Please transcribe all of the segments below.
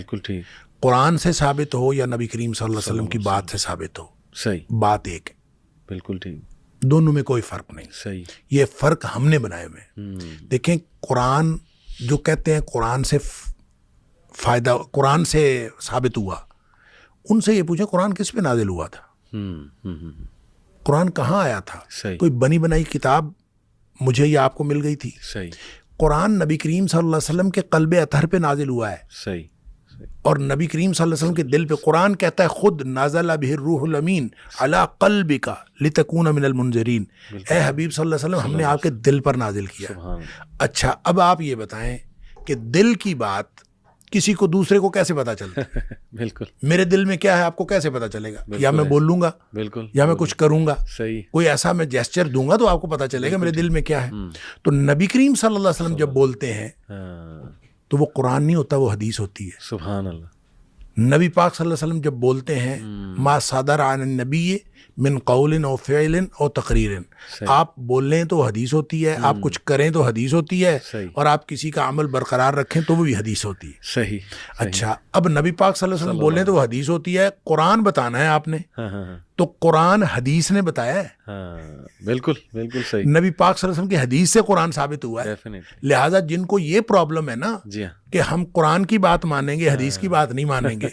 بالکل ٹھیک. قرآن سے ثابت ہو یا نبی کریم صلی اللہ علیہ وسلم کی بات سے ثابت ہو، صحیح. بات ایک ہے، بالکل ٹھیک. دونوں میں کوئی فرق نہیں. صحیح. یہ فرق ہم نے بنائے ہوئے ہیں. دیکھیں قرآن جو کہتے ہیں قرآن سے فائدہ، قرآن سے ثابت ہوا، ان سے یہ پوچھیں قرآن کس پہ نازل ہوا تھا؟ قرآن کہاں آیا تھا؟ صحیح. کوئی بنی بنائی کتاب مجھے یا آپ کو مل گئی تھی؟ صحیح. قرآن نبی کریم صلی اللہ علیہ وسلم کے قلب اطہر پہ نازل ہوا ہے، صحیح. اور نبی کریم صلی اللہ علیہ وسلم کے دل پہ. قرآن کہتا ہے خود نازل بہ الروح الامین علی قلبک لتکون من المنذرین. اے حبیب صلی اللہ علیہ وسلم، ہم نے آپ کے دل پر نازل کیا. سبحان. اچھا، اب آپ یہ بتائیں کہ دل کی بات کسی کو دوسرے کو کیسے پتا چلتا ہے؟ بالکل. میرے دل میں کیا ہے آپ کو کیسے پتا چلے گا؟ بالکل یا میں ہے. بولوں گا، بالکل. یا میں کچھ کروں گا، صحیح. کوئی ایسا میں جیسچر دوں گا تو آپ کو پتا چلے گا میرے دل میں کیا ہے. تو نبی کریم صلی اللہ علیہ وسلم جب بولتے ہیں تو وہ قرآن نہیں ہوتا، وہ حدیث ہوتی ہے. سبحان اللہ. نبی پاک صلی اللہ علیہ وسلم جب بولتے ہیں ما صدر عن النبی من قول او فعل او تقریر، آپ بول لیں تو حدیث ہوتی ہے، آپ کچھ کریں تو حدیث ہوتی ہے، صحیح. اور آپ کسی کا عمل برقرار رکھیں تو وہ بھی حدیث ہوتی ہے. صحیح. اچھا، اب نبی پاک صلی اللہ علیہ وسلم بول رہے ہیں تو وہ حدیث ہوتی ہے. قرآن بتانا ہے آپ نے تو قرآن حدیث نے بتایا ہے. بالکل بالکل صحیح. نبی پاک صلی اللہ علیہ وسلم کی حدیث سے قرآن ثابت ہوا ہے. ڈیفینیٹلی. لہٰذا جن کو یہ پرابلم ہے نا جی ہاں. کہ ہم قرآن کی بات مانیں گے حدیث کی بات نہیں مانیں گے،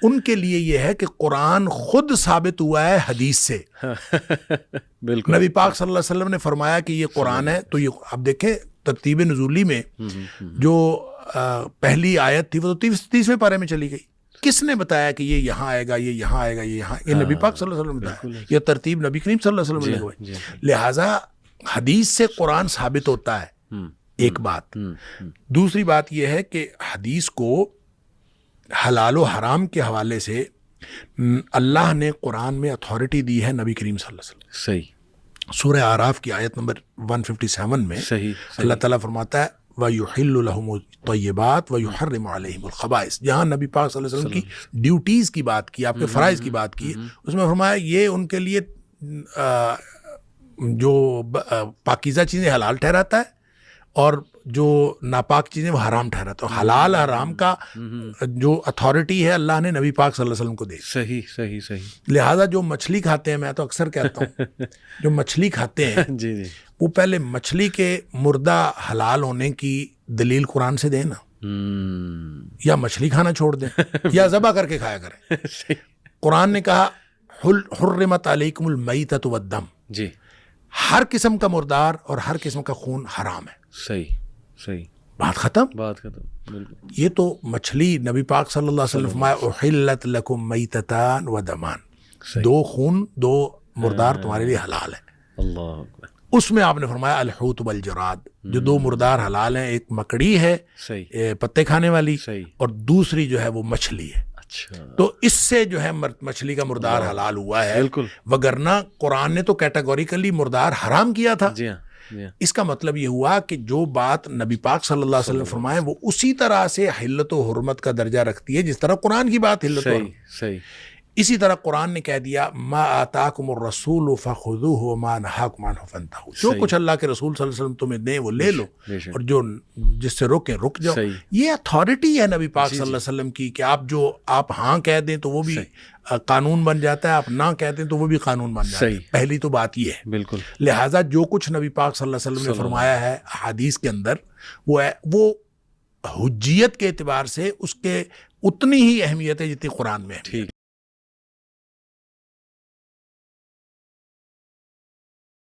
ان کے لیے یہ ہے کہ قرآن خود ثابت ہوا ہے حدیث سے. بالکل. نبی پاک صلی اللہ علیہ وسلم نے فرمایا کہ یہ قرآن ہے. تو یہ اب دیکھیں ترتیب نزولی میں جو پہلی آیت تھی وہ تو 30ویں پارے میں چلی گئی. کس نے بتایا کہ یہ یہاں آئے گا، یہ یہاں آئے گا، یہ یہاں؟ یہ نبی پاک صلی اللہ علیہ وسلم نے بتایا. یہ ترتیب نبی کریم صلی اللہ علیہ وسلم نے لگوائی. لہٰذا حدیث سے قرآن ثابت ہوتا ہے، ایک بات. دوسری بات یہ ہے کہ حدیث کو حلال و حرام کے حوالے سے اللہ نے قرآن میں اتھارٹی دی ہے نبی کریم صلی اللہ علیہ وسلم. صحیح. سورہ اعراف کی آیت نمبر 157 میں صحیح. اللہ تعالیٰ فرماتا ہے وَيُحِلُّ لَهُمُ الطَّيِّبَاتِ وَيُحَرِّمُ عَلَيْهِمُ الْخَبَائِث. جہاں نبی پاک صلی اللہ علیہ وسلم کی ڈیوٹیز کی بات کی، آپ کے فرائض کی بات کی، اس میں فرمایا یہ ان کے لیے جو پاکیزہ چیزیں حلال ٹھہراتا ہے اور جو ناپاک چیزیں وہ حرام ٹھہراتا ہے. حلال حرام کا جو اتھارٹی ہے اللہ نے نبی پاک صلی اللہ علیہ وسلم کو دی. صحیح صحیح صحیح. لہٰذا جو مچھلی کھاتے ہیں، میں تو اکثر کہتا ہوں جو مچھلی کھاتے ہیں جی جی. وہ پہلے مچھلی کے مردہ حلال ہونے کی دلیل قرآن سے دیں نا، یا مچھلی کھانا چھوڑ دیں یا ذبح کر کے کھایا کریں. قرآن نے کہا حرمت علیکم المیتۃ والدم. جی. ہر قسم کا مردار اور ہر قسم کا خون حرام ہے. صحیح صحیح. بات ختم. بات ختم. بالکل. یہ تو مچھلی نبی پاک صلی اللہ علیہ وسلم فرمایا احلت لکم میتتان و دمان، دو خون دو مردار تمہارے لیے حلال ہے. اللہ اکبر. اس میں آپ نے فرمایا الحوت والجراد، جو دو مردار حلال ہیں، ایک مکڑی ہے صحیح پتے کھانے والی، صحیح، اور دوسری جو ہے وہ مچھلی ہے. اچھا. تو اس سے جو ہے مچھلی کا مردار حلال ہوا ہے. بالکل. وگرنہ قرآن نے تو کیٹاگوریکلی مردار حرام کیا تھا. جی ہاں جی ہاں. اس کا مطلب یہ ہوا کہ جو بات نبی پاک صلی اللہ علیہ وسلم فرمائے وہ اسی طرح سے حلت و حرمت کا درجہ رکھتی ہے جس طرح قرآن کی بات حلت و حرمت. صحیح صحیح. اسی طرح قرآن نے کہہ دیا ما آتاکم الرسول فخذوہ وما نہاکم عنہ فانتہوا. جو کچھ اللہ کے رسول صلی اللہ علیہ وسلم تمہیں دیں وہ لے لو، اور جو جس سے روکیں رک جاؤ. یہ اتھارٹی ہے نبی پاک صلی اللہ علیہ وسلم کی کہ آپ ہاں کہہ دیں تو وہ بھی قانون بن جاتا ہے، آپ نہ کہہ دیں تو وہ بھی قانون بن جاتا ہے. پہلی تو بات یہ ہے. بالکل. لہٰذا جو کچھ نبی پاک صلی اللہ علیہ وسلم نے فرمایا ہے حدیث کے اندر وہ حجیت کے اعتبار سے اس کے اتنی ہی اہمیت ہے جتنی قرآن میں ہے.